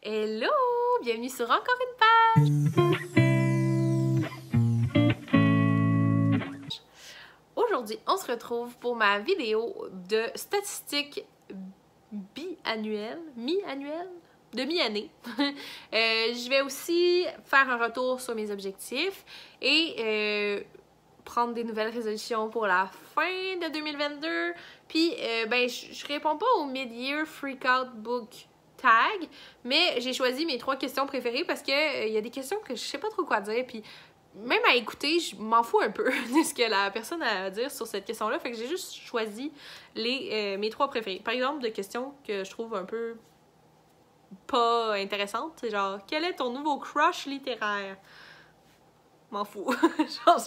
Hello! Bienvenue sur encore une page! Aujourd'hui, on se retrouve pour ma vidéo de statistiques mi-annuelles, de mi-année. Je vais aussi faire un retour sur mes objectifs et prendre des nouvelles résolutions pour la fin de 2022. Puis, ben, je réponds pas au Mid-Year Freakout Book Tag, mais j'ai choisi mes 3 questions préférées parce que y a des questions que je sais pas trop quoi dire, puis même à écouter, je m'en fous un peu de ce que la personne a à dire sur cette question-là, fait que j'ai juste choisi mes 3 préférées. Par exemple, de questions que je trouve un peu pas intéressantes, c'est genre « Quel est ton nouveau crush littéraire? » M'en fous. Genre,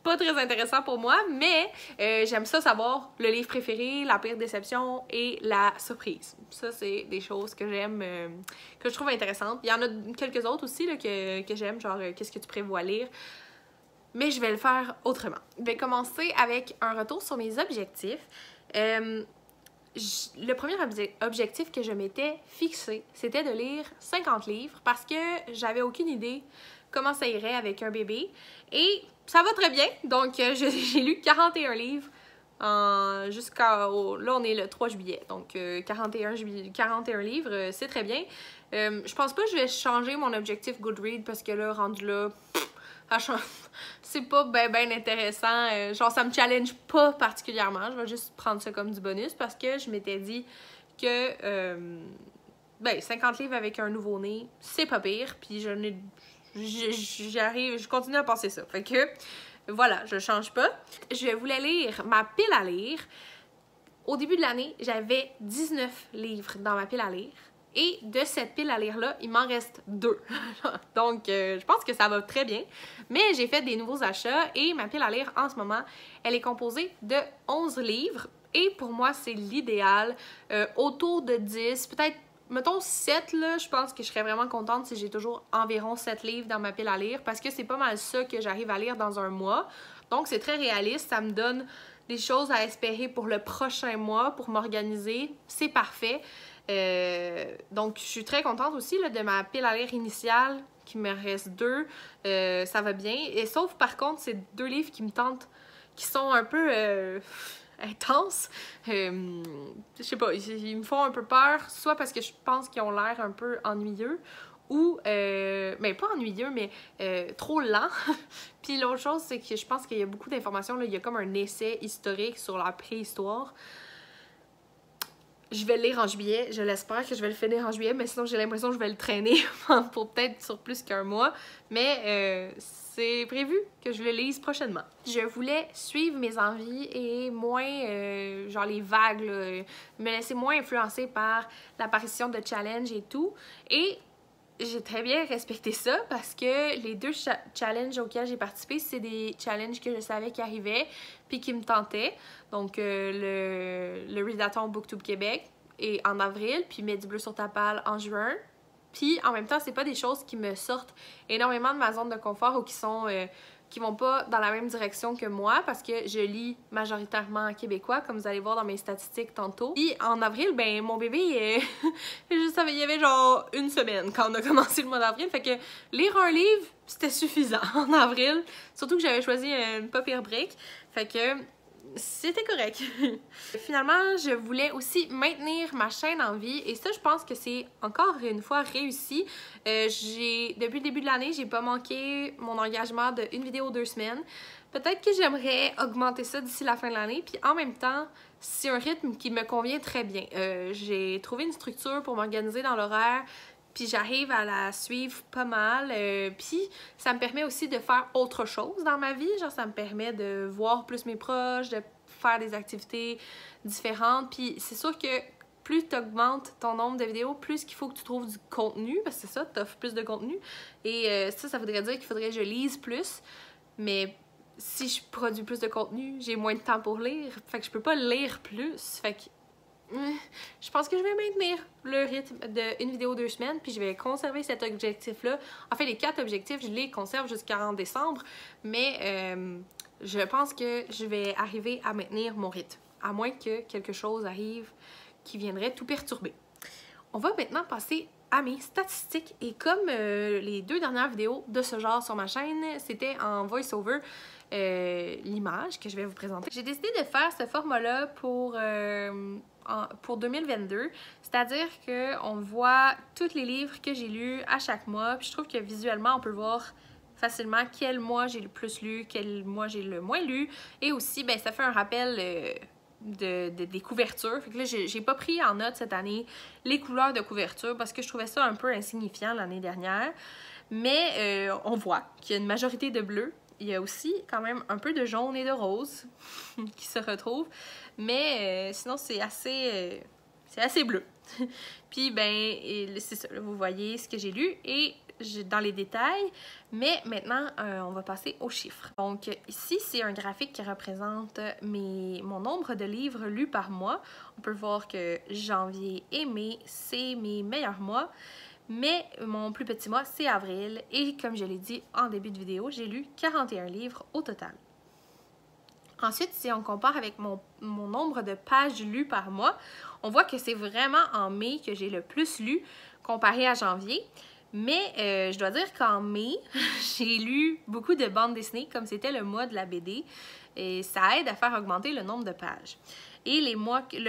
pas très intéressant pour moi, mais j'aime ça savoir le livre préféré, la pire déception et la surprise. Ça, c'est des choses que j'aime, que je trouve intéressantes. Il y en a quelques autres aussi là, que j'aime, genre qu'est-ce que tu prévois lire. Mais je vais le faire autrement. Je vais commencer avec un retour sur mes objectifs. Le premier objectif que je m'étais fixé, c'était de lire 50 livres parce que j'avais aucune idée comment ça irait avec un bébé. Et ça va très bien. Donc, j'ai lu 41 livres jusqu'à... Là, on est le 3 juillet. Donc, 41 livres, c'est très bien. Je pense pas que je vais changer mon objectif Goodreads parce que là, rendu là... c'est pas ben intéressant. Genre, ça me challenge pas particulièrement. Je vais juste prendre ça comme du bonus parce que je m'étais dit que... 50 livres avec un nouveau-né, c'est pas pire. Puis je continue à penser ça. Fait que, voilà, je change pas. Je voulais lire ma pile à lire. Au début de l'année, j'avais 19 livres dans ma pile à lire. Et de cette pile à lire-là, il m'en reste 2. Donc, je pense que ça va très bien. Mais j'ai fait des nouveaux achats et ma pile à lire, en ce moment, elle est composée de 11 livres. Et pour moi, c'est l'idéal. Autour de 10, peut-être, mettons 7, là, je pense que je serais vraiment contente si j'ai toujours environ 7 livres dans ma pile à lire. Parce que c'est pas mal ça que j'arrive à lire dans un mois. Donc, c'est très réaliste. Ça me donne des choses à espérer pour le prochain mois, pour m'organiser. C'est parfait. Donc, je suis très contente aussi là, de ma pile à lire initiale, qui me reste 2. Ça va bien. Et sauf, par contre, c'est 2 livres qui me tentent, qui sont un peu intenses. Je sais pas, ils me font un peu peur, soit parce que je pense qu'ils ont l'air un peu ennuyeux, ou, mais pas ennuyeux, mais trop lent. Puis l'autre chose, c'est que je pense qu'il y a beaucoup d'informations. Il y a comme un essai historique sur la préhistoire. Je vais le lire en juillet, je l'espère que je vais le finir en juillet, mais sinon j'ai l'impression que je vais le traîner pour peut-être sur plus qu'un mois. Mais c'est prévu que je le lise prochainement. Je voulais suivre mes envies et moins, genre les vagues, là, me laisser moins influencer par l'apparition de challenges et tout. Et j'ai très bien respecté ça parce que les 2 challenges auxquels j'ai participé, c'est des challenges que je savais qui arrivaient puis qui me tentaient. Donc, le Readathon Booktube Québec est en avril, puis Mets du bleu sur ta palle en juin. Puis, en même temps, c'est pas des choses qui me sortent énormément de ma zone de confort ou qui vont pas dans la même direction que moi parce que je lis majoritairement en québécois, comme vous allez voir dans mes statistiques tantôt. Puis en avril, ben mon bébé, je savais, il y avait genre 1 semaine quand on a commencé le mois d'avril, fait que lire un livre, c'était suffisant en avril, surtout que j'avais choisi une pas pire break, fait que c'était correct. Finalement, je voulais aussi maintenir ma chaîne en vie et ça, je pense que c'est encore une fois réussi. Depuis le début de l'année, j'ai pas manqué mon engagement de 1 vidéo 2 semaines. Peut-être que j'aimerais augmenter ça d'ici la fin de l'année. Puis en même temps, c'est un rythme qui me convient très bien. J'ai trouvé une structure pour m'organiser dans l'horaire. Puis j'arrive à la suivre pas mal. Puis ça me permet aussi de faire autre chose dans ma vie. Genre, ça me permet de voir plus mes proches, de faire des activités différentes. Puis c'est sûr que plus tu augmentes ton nombre de vidéos, plus qu'il faut que tu trouves du contenu. Parce que c'est ça, tu offres plus de contenu. Et ça voudrait dire qu'il faudrait que je lise plus. Mais si je produis plus de contenu, j'ai moins de temps pour lire. Fait que je peux pas lire plus. Fait que je pense que je vais maintenir le rythme de 1 vidéo 2 semaines, puis je vais conserver cet objectif-là. En fait, les 4 objectifs, je les conserve jusqu'en décembre, mais je pense que je vais arriver à maintenir mon rythme, à moins que quelque chose arrive qui viendrait tout perturber. On va maintenant passer à mes statistiques. Et comme les 2 dernières vidéos de ce genre sur ma chaîne, c'était en voice-over, l'image que je vais vous présenter. J'ai décidé de faire ce format-là pour 2022, c'est-à-dire qu'on voit tous les livres que j'ai lus à chaque mois, puis je trouve que visuellement, on peut voir facilement quel mois j'ai le plus lu, quel mois j'ai le moins lu, et aussi, ben, ça fait un rappel des couvertures. Fait que là, j'ai pas pris en note cette année les couleurs de couverture parce que je trouvais ça un peu insignifiant l'année dernière, mais on voit qu'il y a une majorité de bleu. Il y a aussi quand même un peu de jaune et de rose qui se retrouvent, mais sinon c'est assez bleu. Puis ben, c'est ça, vous voyez ce que j'ai lu et dans les détails, mais maintenant on va passer aux chiffres. Donc ici c'est un graphique qui représente mon nombre de livres lus par mois. On peut voir que janvier et mai c'est mes meilleurs mois. Mais mon plus petit mois, c'est avril. Et comme je l'ai dit en début de vidéo, j'ai lu 41 livres au total. Ensuite, si on compare avec mon nombre de pages lues par mois, on voit que c'est vraiment en mai que j'ai le plus lu comparé à janvier. Mais je dois dire qu'en mai, j'ai lu beaucoup de bandes dessinées comme c'était le mois de la BD. Et ça aide à faire augmenter le nombre de pages. Et le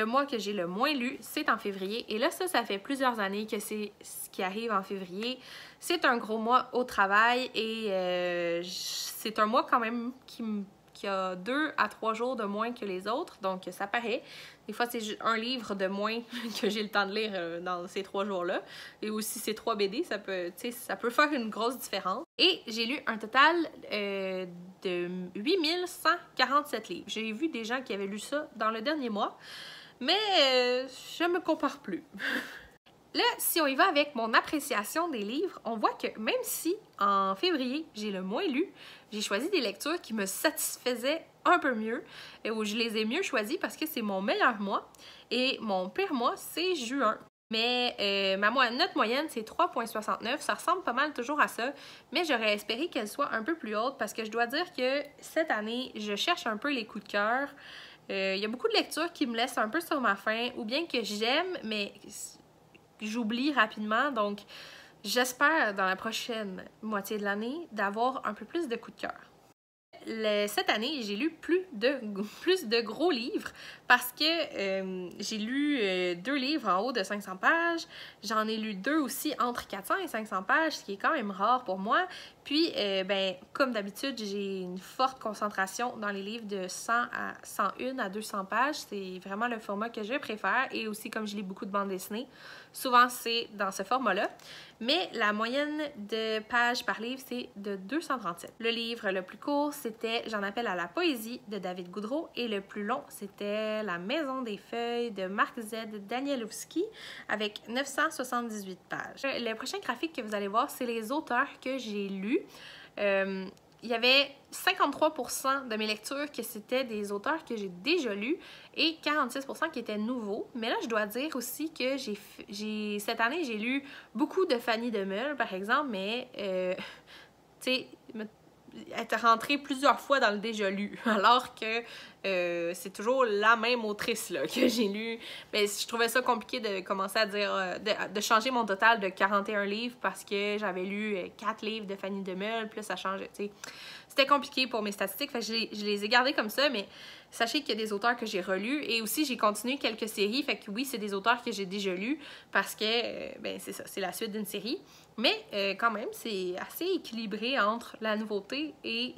mois que j'ai le moins lu, c'est en février. Et là, ça fait plusieurs années que c'est ce qui arrive en février. C'est un gros mois au travail et c'est un mois quand même qui a 2 à 3 jours de moins que les autres. Donc, ça paraît. Des fois, c'est un livre de moins que j'ai le temps de lire dans ces 3 jours-là. Et aussi, ces 3 BD, ça peut faire une grosse différence. Et j'ai lu un total de 8147 livres. J'ai vu des gens qui avaient lu ça dans le dernier mois, mais je me compare plus. Là, si on y va avec mon appréciation des livres, on voit que même si en février, j'ai le moins lu, j'ai choisi des lectures qui me satisfaisaient un peu mieux, et où je les ai mieux choisies parce que c'est mon meilleur mois, et mon pire mois, c'est juin. Mais ma note moyenne, c'est 3,69. Ça ressemble pas mal toujours à ça, mais j'aurais espéré qu'elle soit un peu plus haute parce que je dois dire que cette année, je cherche un peu les coups de cœur. Il y a beaucoup de lectures qui me laissent un peu sur ma faim, ou bien que j'aime, mais j'oublie rapidement. Donc, j'espère dans la prochaine moitié de l'année d'avoir un peu plus de coups de cœur. Cette année, j'ai lu plus de gros livres parce que j'ai lu 2 livres en haut de 500 pages. J'en ai lu 2 aussi entre 400 et 500 pages, ce qui est quand même rare pour moi. Puis, ben, comme d'habitude, j'ai une forte concentration dans les livres de 101 à 200 pages. C'est vraiment le format que je préfère. Et aussi, comme je lis beaucoup de bandes dessinées, souvent c'est dans ce format-là. Mais la moyenne de pages par livre, c'est de 237. Le livre le plus court, c'était J'en appelle à la poésie de David Goudreau. Et le plus long, c'était La Maison des Feuilles de Mark Z. Danielewski avec 978 pages. Le prochain graphique que vous allez voir, c'est les auteurs que j'ai lus. Il y avait 53% de mes lectures que c'était des auteurs que j'ai déjà lus et 46% qui étaient nouveaux. Mais là, je dois dire aussi que cette année, j'ai lu beaucoup de Fanny Demeule, par exemple, mais tu sais, être rentrée plusieurs fois dans le déjà lu, alors que c'est toujours la même autrice là, que j'ai lu. Mais je trouvais ça compliqué de commencer à dire, de changer mon total de 41 livres parce que j'avais lu 4 livres de Fanny Demeule, plus ça changeait, tu sais. C'était compliqué pour mes statistiques, fait que je les ai gardées comme ça, mais sachez qu'il y a des auteurs que j'ai relus et aussi j'ai continué quelques séries, fait que oui, c'est des auteurs que j'ai déjà lus parce que, ben c'est ça, c'est la suite d'une série. Mais quand même, c'est assez équilibré entre la nouveauté et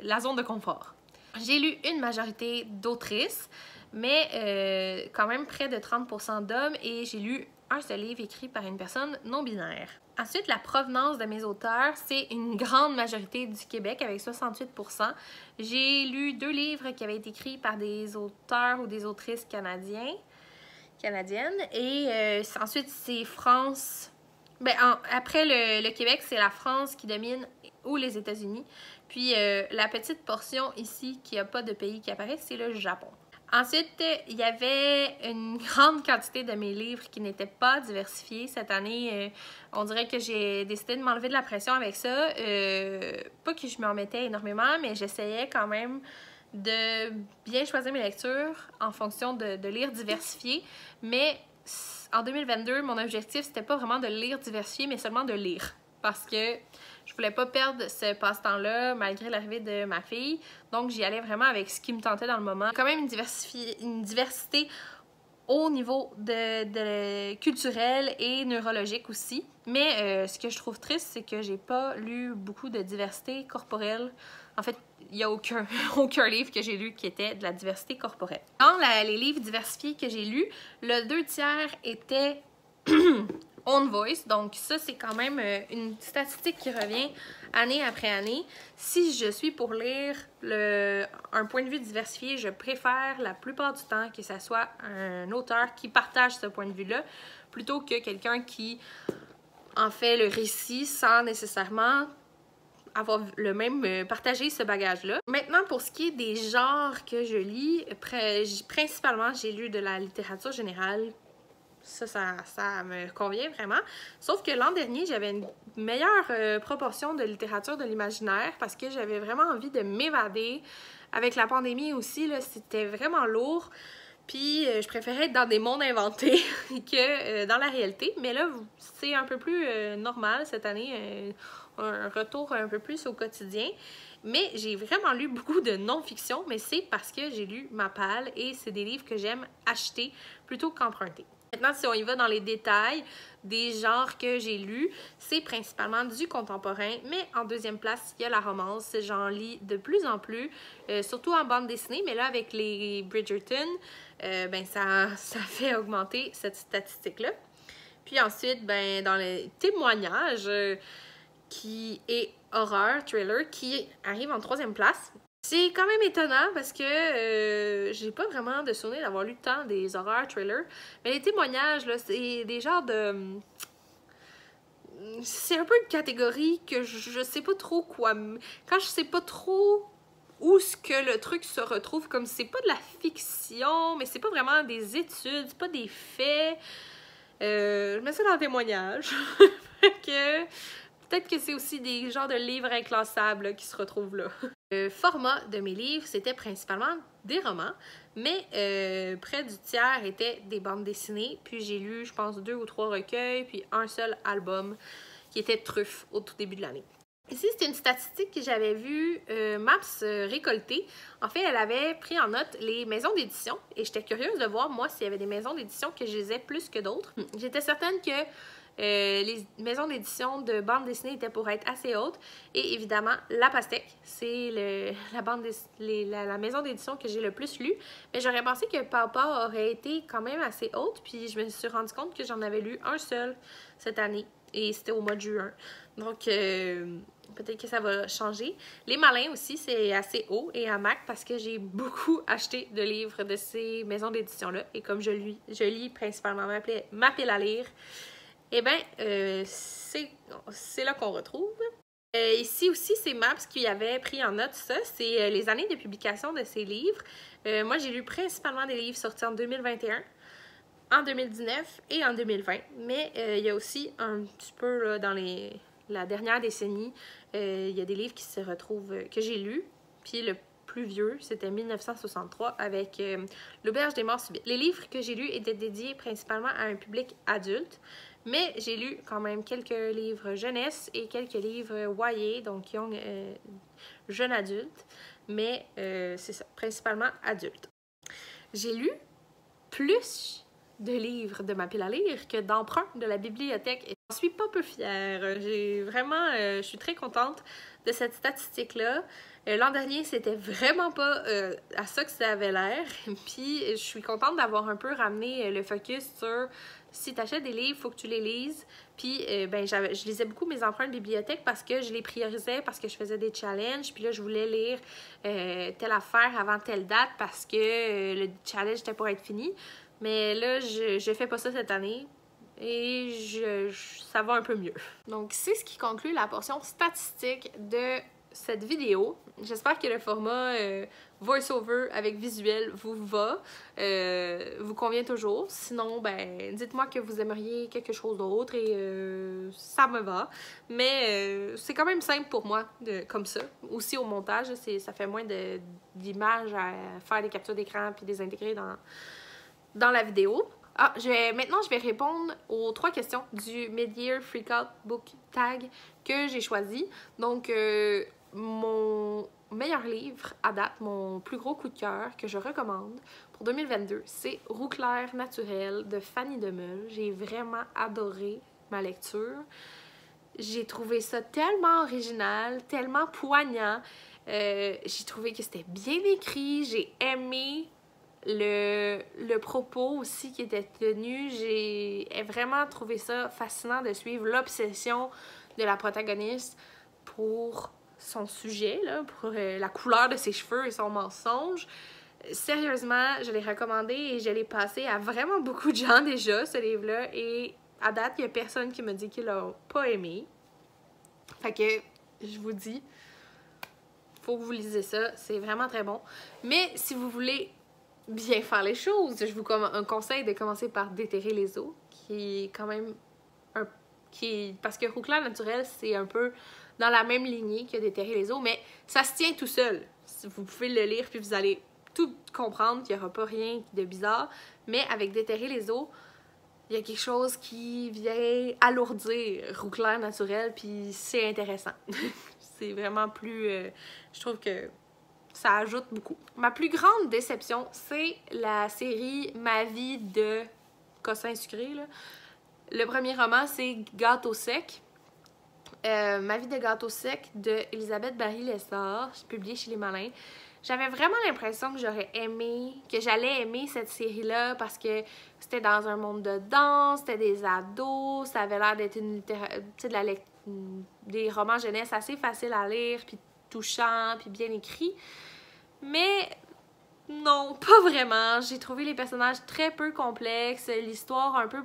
la zone de confort. J'ai lu une majorité d'autrices, mais quand même près de 30% d'hommes et j'ai lu un seul livre écrit par une personne non-binaire. Ensuite, la provenance de mes auteurs, c'est une grande majorité du Québec avec 68%. J'ai lu 2 livres qui avaient été écrits par des auteurs ou des autrices canadiennes. Et ensuite, c'est France. Ben, après le Québec, c'est la France qui domine ou les États-Unis. Puis la petite portion ici qui n'a pas de pays qui apparaît, c'est le Japon. Ensuite, il y avait une grande quantité de mes livres qui n'étaient pas diversifiés. Cette année, on dirait que j'ai décidé de m'enlever de la pression avec ça. Pas que je m'en mettais énormément, mais j'essayais quand même de bien choisir mes lectures en fonction de lire diversifié. Mais En 2022, mon objectif, c'était pas vraiment de lire diversifié, mais seulement de lire. Parce que je voulais pas perdre ce passe-temps-là malgré l'arrivée de ma fille. Donc, j'y allais vraiment avec ce qui me tentait dans le moment. Quand même une diversité au niveau de culturel et neurologique aussi. Mais ce que je trouve triste, c'est que j'ai pas lu beaucoup de diversité corporelle. En fait, il n'y a aucun livre que j'ai lu qui était de la diversité corporelle. Dans les livres diversifiés que j'ai lus, le 2/3 était Own Voice. Donc ça, c'est quand même une statistique qui revient année après année. Si je suis pour lire un point de vue diversifié, je préfère la plupart du temps que ça soit un auteur qui partage ce point de vue-là plutôt que quelqu'un qui en fait le récit sans nécessairement avoir partagé ce bagage-là. Maintenant, pour ce qui est des genres que je lis, principalement, j'ai lu de la littérature générale. Ça me convient vraiment. Sauf que l'an dernier, j'avais une meilleure proportion de littérature de l'imaginaire parce que j'avais vraiment envie de m'évader. Avec la pandémie aussi, c'était vraiment lourd. Puis je préférais être dans des mondes inventés que dans la réalité. Mais là, c'est un peu plus normal cette année, un retour un peu plus au quotidien. Mais j'ai vraiment lu beaucoup de non-fiction, mais c'est parce que j'ai lu Mappal et c'est des livres que j'aime acheter plutôt qu'emprunter. Maintenant, si on y va dans les détails des genres que j'ai lus, c'est principalement du contemporain, mais en deuxième place, il y a la romance. J'en lis de plus en plus, surtout en bande dessinée, mais là, avec les Bridgerton, ça fait augmenter cette statistique-là. Puis ensuite, dans les témoignages, qui est horreur, thriller, qui arrive en troisième place. C'est quand même étonnant parce que j'ai pas vraiment de souvenir d'avoir lu tant des horreurs, thrillers. Mais les témoignages, là, c'est des genres de... C'est un peu une catégorie que je sais pas trop quoi... Quand je sais pas trop où ce que le truc se retrouve, comme c'est pas de la fiction, mais c'est pas vraiment des études, c'est pas des faits. Je mets ça dans le témoignage. que... Peut-être que c'est aussi des genres de livres inclassables là, qui se retrouvent là. Le format de mes livres, c'était principalement des romans, mais près du tiers étaient des bandes dessinées. Puis j'ai lu, je pense, 2 ou 3 recueils, puis un seul album qui était Truffe au tout début de l'année. Ici, c'était une statistique que j'avais vue Maps récolter. En fait, elle avait pris en note les maisons d'édition et j'étais curieuse de voir, moi, s'il y avait des maisons d'édition que je lisais plus que d'autres. J'étais certaine que les maisons d'édition de bande dessinée étaient pour être assez hautes. Et évidemment, La Pastèque, c'est la maison d'édition que j'ai le plus lu. Mais j'aurais pensé que Papa aurait été quand même assez haute. Puis je me suis rendu compte que j'en avais lu un seul cette année. Et c'était au mois de juin. Donc, peut-être que ça va changer. Les Malins aussi, c'est assez haut et à Mac parce que j'ai beaucoup acheté de livres de ces maisons d'édition-là. Et comme je lis principalement ma pile à lire, eh bien, c'est là qu'on retrouve. Ici aussi, c'est Maps qui avait pris en note ça. C'est les années de publication de ces livres. Moi, j'ai lu principalement des livres sortis en 2021, en 2019 et en 2020. Mais il y a aussi un petit peu là, dans la dernière décennie, il y a des livres qui se retrouvent, que j'ai lus. Puis le plus vieux, c'était 1963 avec L'Auberge des morts subites. Les livres que j'ai lus étaient dédiés principalement à un public adulte. Mais j'ai lu quand même quelques livres jeunesse et quelques livres YA, donc young, jeune adulte. Mais c'est ça, principalement adulte. J'ai lu plus de livres de ma pile à lire que d'emprunts de la bibliothèque. Et j'en suis pas peu fière. Je suis très contente de cette statistique-là. L'an dernier, c'était vraiment pas à ça que ça avait l'air. Puis je suis contente d'avoir un peu ramené le focus sur si tu achètes des livres, il faut que tu les lises. Puis je lisais beaucoup mes emprunts de bibliothèque parce que je les priorisais, parce que je faisais des challenges. Puis là, je voulais lire telle affaire avant telle date parce que le challenge était pour être fini. Mais là, je fais pas ça cette année. Et ça va un peu mieux. Donc, c'est ce qui conclut la portion statistique de cette vidéo. J'espère que le format voice-over avec visuel vous vous convient toujours. Sinon, dites-moi que vous aimeriez quelque chose d'autre et ça me va. Mais c'est quand même simple pour moi, comme ça. Aussi au montage, ça fait moins d'images à faire des captures d'écran puis les intégrer dans la vidéo. Maintenant, je vais répondre aux 3 questions du Mid-Year Freakout Book Tag que j'ai choisi. Donc, mon meilleur livre à date, mon plus gros coup de cœur que je recommande pour 2022, c'est Roux clair naturel de Fanny Demeule. J'ai vraiment adoré ma lecture. J'ai trouvé ça tellement original, tellement poignant. J'ai trouvé que c'était bien écrit. J'ai aimé le propos aussi qui était tenu. J'ai vraiment trouvé ça fascinant de suivre l'obsession de la protagoniste pour son sujet, là, pour la couleur de ses cheveux et son mensonge. Sérieusement, je l'ai recommandé et je l'ai passé à vraiment beaucoup de gens déjà, ce livre-là. Et à date, il n'y a personne qui me dit qu'il l'a pas aimé. Fait que, je vous dis, faut que vous lisez ça. C'est vraiment très bon. Mais si vous voulez bien faire les choses, je vous conseille de commencer par Déterrer les eaux, qui est quand même parce que Roux clair naturel, c'est un peu dans la même lignée que Déterrer les eaux, mais ça se tient tout seul. Vous pouvez le lire puis vous allez tout comprendre, qu'il n'y aura pas rien de bizarre. Mais avec Déterrer les eaux, il y a quelque chose qui vient alourdir Roux clair naturel, puis c'est intéressant. C'est vraiment plus... je trouve que ça ajoute beaucoup. Ma plus grande déception, c'est la série Ma vie de Cossin sucré, là. Le premier roman, c'est Gâteau sec. Ma vie de gâteau sec de Elisabeth Barry-Lessard, publié chez Les Malins. J'avais vraiment l'impression que j'allais aimer cette série-là parce que c'était dans un monde de danse, c'était des ados, ça avait l'air d'être des romans jeunesse assez faciles à lire, puis touchants, puis bien écrits. Mais non, pas vraiment. J'ai trouvé les personnages très peu complexes, l'histoire un peu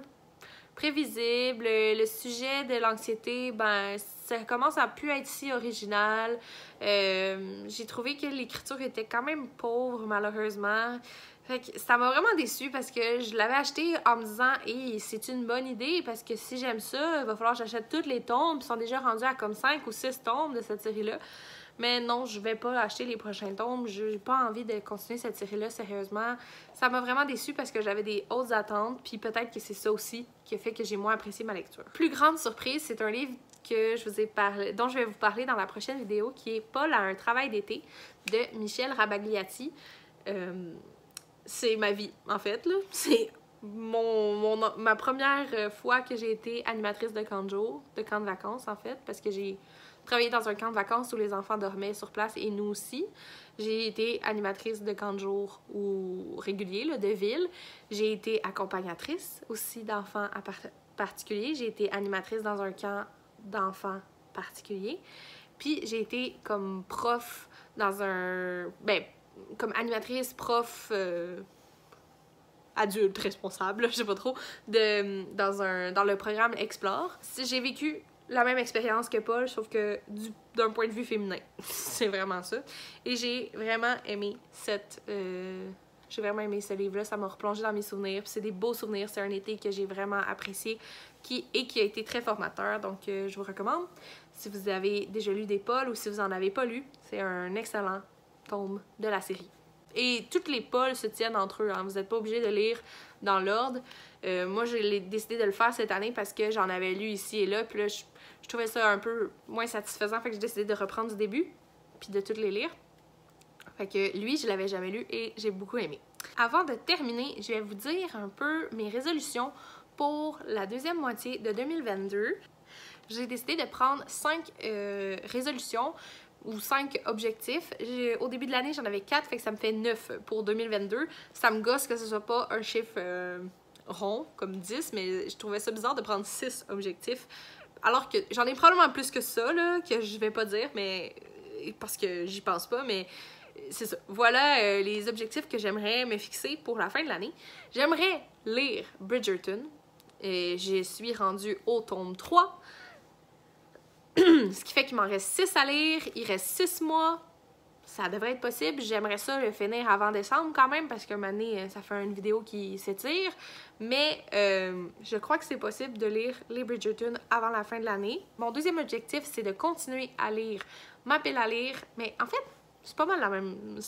prévisible, le sujet de l'anxiété, ben ça commence à plus être si original. J'ai trouvé que l'écriture était quand même pauvre, malheureusement. Fait que ça m'a vraiment déçue parce que je l'avais acheté en me disant « Hey, c'est une bonne idée parce que si j'aime ça, il va falloir que j'achète toutes les tomes. » Ils sont déjà rendus à comme 5 ou 6 tomes de cette série-là. Mais non, je vais pas acheter les prochains tomes. J'ai pas envie de continuer cette série-là, sérieusement. Ça m'a vraiment déçue parce que j'avais des hautes attentes, puis peut-être que c'est ça aussi qui a fait que j'ai moins apprécié ma lecture. Plus grande surprise, c'est un livre que je vous ai parlé, dont je vais vous parler dans la prochaine vidéo, qui est Paul a un travail d'été de Michel Rabagliati. C'est ma vie, en fait, là. C'est ma première fois que j'ai été animatrice de camp de jour, de camp de vacances, en fait, parce que j'ai travaillé dans un camp de vacances où les enfants dormaient sur place et nous aussi. J'ai été animatrice de camp de jour ou régulier, là, de ville. J'ai été accompagnatrice aussi d'enfants particuliers. J'ai été animatrice dans un camp d'enfants particuliers. Puis j'ai été comme prof dans un... comme animatrice, prof... adulte responsable, je sais pas trop, dans le programme Explore. J'ai vécu la même expérience que Paul, sauf que d'un point de vue féminin. C'est vraiment ça. Et j'ai vraiment aimé ce livre-là. Ça m'a replongé dans mes souvenirs. C'est des beaux souvenirs. C'est un été que j'ai vraiment apprécié qui a été très formateur. Donc, je vous recommande. Si vous avez déjà lu des Paul ou si vous en avez pas lu, c'est un excellent tome de la série. Et toutes les Pauls se tiennent entre eux. Hein. Vous n'êtes pas obligé de lire dans l'ordre. Moi, j'ai décidé de le faire cette année parce que j'en avais lu ici et là. Puis là, je trouvais ça un peu moins satisfaisant. Fait que j'ai décidé de reprendre du début puis de toutes les lire. Fait que lui, je l'avais jamais lu et j'ai beaucoup aimé. Avant de terminer, je vais vous dire un peu mes résolutions pour la deuxième moitié de 2022. J'ai décidé de prendre 5 résolutions ou 5 objectifs. Au début de l'année, j'en avais 4, fait que ça me fait 9 pour 2022. Ça me gosse que ce soit pas un chiffre rond, comme 10, mais je trouvais ça bizarre de prendre 6 objectifs. Alors que j'en ai probablement plus que ça, là, que je vais pas dire, mais parce que j'y pense pas, mais c'est ça. Voilà les objectifs que j'aimerais me fixer pour la fin de l'année. J'aimerais lire Bridgerton. Je suis rendue au tome 3. Ce qui fait qu'il m'en reste 6 à lire. Il reste 6 mois. Ça devrait être possible. J'aimerais ça le finir avant décembre quand même parce qu'à un moment donné, ça fait une vidéo qui s'étire. Mais je crois que c'est possible de lire les Bridgerton avant la fin de l'année. Mon deuxième objectif, c'est de continuer à lire Ma pile à lire. Mais en fait, c'est pas mal la même...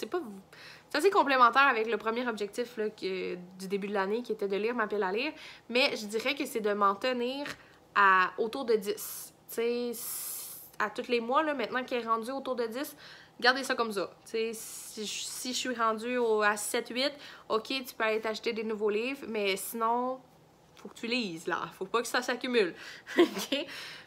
C'est assez complémentaire avec le premier objectif là, du début de l'année qui était de lire ma pile à lire, mais je dirais que c'est de m'en tenir à autour de 10. Tu sais, à tous les mois, là, maintenant qu'il est rendu autour de 10, gardez ça comme ça. Tu sais, si je suis rendue à 7-8, ok, tu peux aller t'acheter des nouveaux livres, mais sinon, faut que tu lises, là. Faut pas que ça s'accumule. Ok?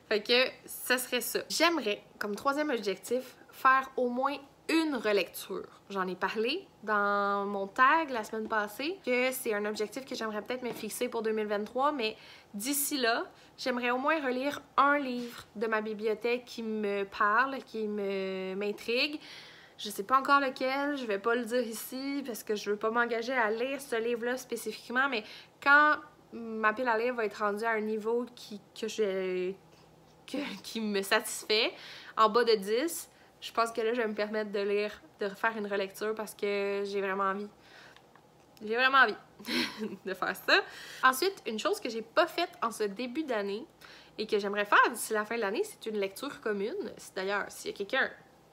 Fait que ça serait ça. J'aimerais, comme troisième objectif, faire au moins une relecture. J'en ai parlé dans mon tag la semaine passée, que c'est un objectif que j'aimerais peut-être me fixer pour 2023, mais d'ici là, j'aimerais au moins relire un livre de ma bibliothèque qui me parle, qui m'intrigue. Je sais pas encore lequel, je vais pas le dire ici parce que je veux pas m'engager à lire ce livre-là spécifiquement, mais quand ma pile à lire va être rendue à un niveau qui me satisfait, en bas de 10, je pense que là, je vais me permettre de refaire une relecture parce que j'ai vraiment envie. J'ai vraiment envie de faire ça. Ensuite, une chose que j'ai pas faite en ce début d'année et que j'aimerais faire d'ici la fin de l'année, c'est une lecture commune. D'ailleurs, s'il y a quelqu'un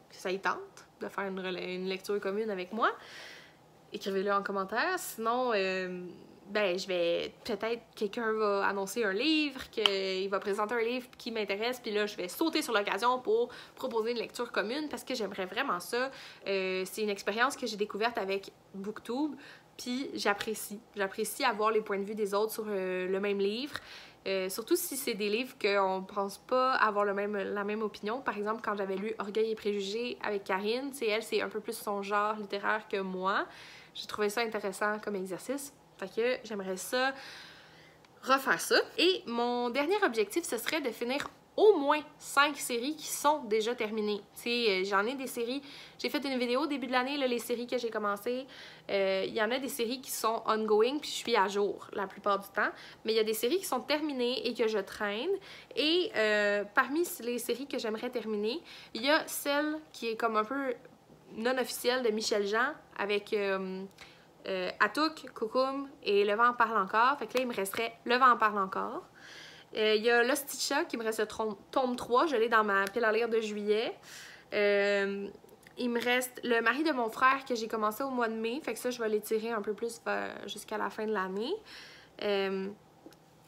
que ça y tente de faire une lecture commune avec moi, écrivez-le en commentaire. Sinon, ben, peut-être quelqu'un va annoncer un livre, qu'il va présenter un livre qui m'intéresse, puis là, je vais sauter sur l'occasion pour proposer une lecture commune parce que j'aimerais vraiment ça. C'est une expérience que j'ai découverte avec BookTube, puis j'apprécie. J'apprécie avoir les points de vue des autres sur le même livre. Surtout si c'est des livres qu'on ne pense pas avoir la même opinion. Par exemple, quand j'avais lu Orgueil et préjugés avec Karine, elle, c'est un peu plus son genre littéraire que moi. J'ai trouvé ça intéressant comme exercice. Fait que j'aimerais ça refaire ça. Et mon dernier objectif, ce serait de finir au moins 5 séries qui sont déjà terminées. Tu sais, j'en ai des séries... J'ai fait une vidéo au début de l'année, les séries que j'ai commencées. Il y en a des séries qui sont ongoing, puis je suis à jour la plupart du temps. Mais il y a des séries qui sont terminées et que je traîne. Et parmi les séries que j'aimerais terminer, il y a celle qui est comme un peu non officielle de Michel Jean avec... Atouk, Koukoum et Le vent en parle encore. Fait que là, il me resterait Le vent en parle encore. Il y a L'Osticha qui me reste le tome 3. Je l'ai dans ma pile à lire de juillet. Il me reste Le mari de mon frère que j'ai commencé au mois de mai. Fait que ça, je vais l'étirer un peu plus jusqu'à la fin de l'année.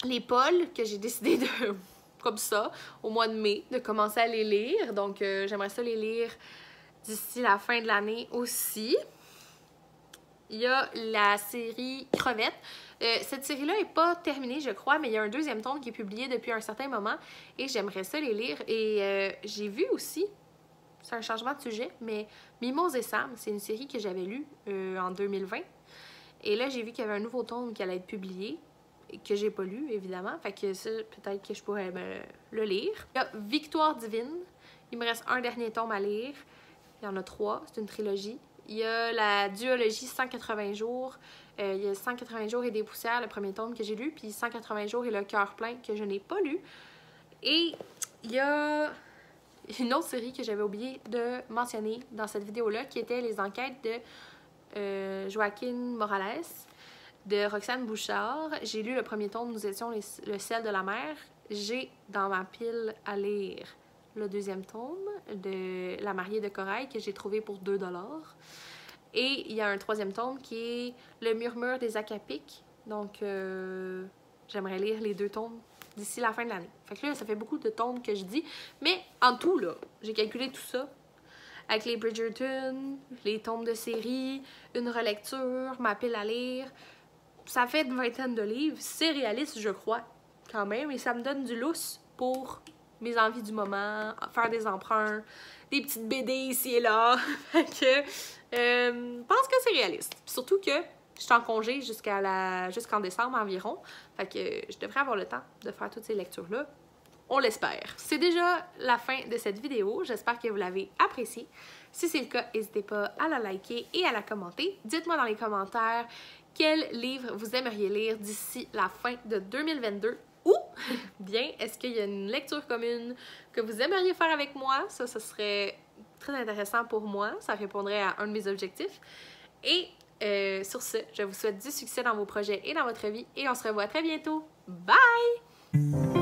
Les Pauls que j'ai décidé de, comme ça, au mois de mai, de commencer à les lire. Donc, j'aimerais ça les lire d'ici la fin de l'année aussi. Il y a la série Crevette. Cette série-là n'est pas terminée, je crois, mais il y a un deuxième tome qui est publié depuis un certain moment et j'aimerais ça les lire. Et j'ai vu aussi, c'est un changement de sujet, mais Mimose et Sam, c'est une série que j'avais lue en 2020. Et là, j'ai vu qu'il y avait un nouveau tome qui allait être publié, que j'ai pas lu, évidemment. Fait que ça, peut-être que je pourrais le lire. Il y a Victoire divine. Il me reste un dernier tome à lire. Il y en a 3, c'est une trilogie. Il y a la duologie 180 jours. Il y a 180 jours et des poussières, le premier tome que j'ai lu, puis 180 jours et le cœur plein que je n'ai pas lu. Et il y a une autre série que j'avais oublié de mentionner dans cette vidéo-là, qui était les enquêtes de Joaquin Morales, de Roxane Bouchard. J'ai lu le premier tome, Nous étions le ciel de la mer. J'ai dans ma pile à lire le deuxième tome de La mariée de corail que j'ai trouvé pour 2 $. Et il y a un troisième tome qui est Le murmure des acapiques. Donc, j'aimerais lire les 2 tomes d'ici la fin de l'année. Fait que là, ça fait beaucoup de tomes que je dis. Mais en tout, là, j'ai calculé tout ça. Avec les Bridgerton, les tomes de série, une relecture, ma pile à lire. Ça fait une vingtaine de livres. C'est réaliste, je crois, quand même. Et ça me donne du lousse pour mes envies du moment, faire des emprunts, des petites BD ici et là. Fait que, je pense que c'est réaliste. Surtout que je suis en congé jusqu'en décembre environ. Fait que je devrais avoir le temps de faire toutes ces lectures-là. On l'espère. C'est déjà la fin de cette vidéo. J'espère que vous l'avez appréciée. Si c'est le cas, n'hésitez pas à la liker et à la commenter. Dites-moi dans les commentaires quel livre vous aimeriez lire d'ici la fin de 2022. Ou bien, est-ce qu'il y a une lecture commune que vous aimeriez faire avec moi? Ça serait très intéressant pour moi. Ça répondrait à un de mes objectifs. Et sur ce, je vous souhaite du succès dans vos projets et dans votre vie. Et on se revoit très bientôt. Bye!